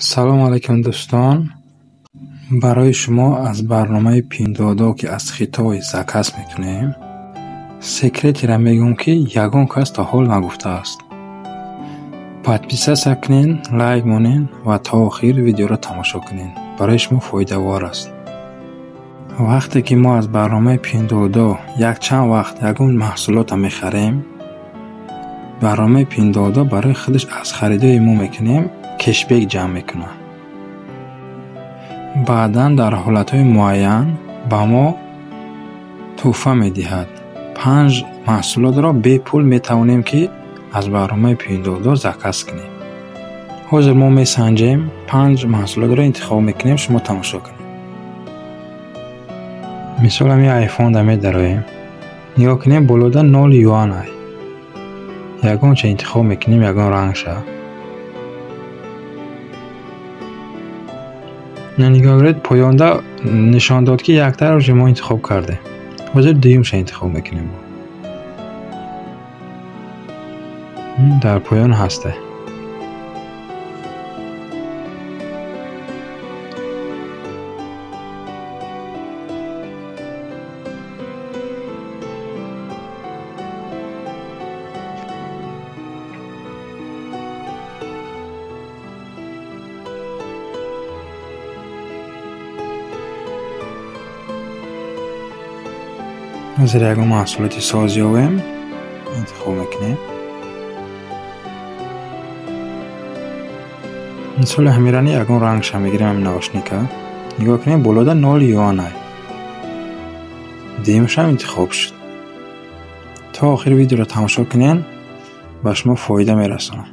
سلام علیکم دوستان. برای شما از برنامه پیندادو که از خطای زکس میتونیم سکرتی را میگم که یگان کس تا حال نگفته است. подписа سکنین، لایک مونین و تا آخر ویدیو را تماشا کنین. برای شما فایده وار است. وقتی که ما از برنامه پیندادو یک چند وقت یگان محصولات میخریم، برنامه پیندادو برای خودش از خریدای ما میکنیم کشبک جمع میکنه. بعداً در حالتهای معین با ما تحفه میدهد. 5 محصولات را بی پول میتوانیم که از برنامه پیندادو زکس کنیم. حاضر ما میسنجیم 5 محصولات را انتخاب میکنیم. شما تماشا کنید. مثال همی آیفون را میداریم. نگاه کنیم بالودا 0 یوان های. یگان چه انتخاب میکنیم یگان رنگ شد. نگاه کنید پایانده نشان داد که یک طرف شما انتخاب کرده. حاضر دوم شو انتخاب میکنیم. در پایان هسته. حاضر یگان محصولات سازی هایم انتخاب میکنیم. مثال همیرانی یگان رنگ شم میگیریم. همین نوشنیکه نگاه کنیم بالودا 0 یوان های. دیمش هم انتخاب شد. تا آخر ویدیو را تماشا کنین و شما فایده میرسونه.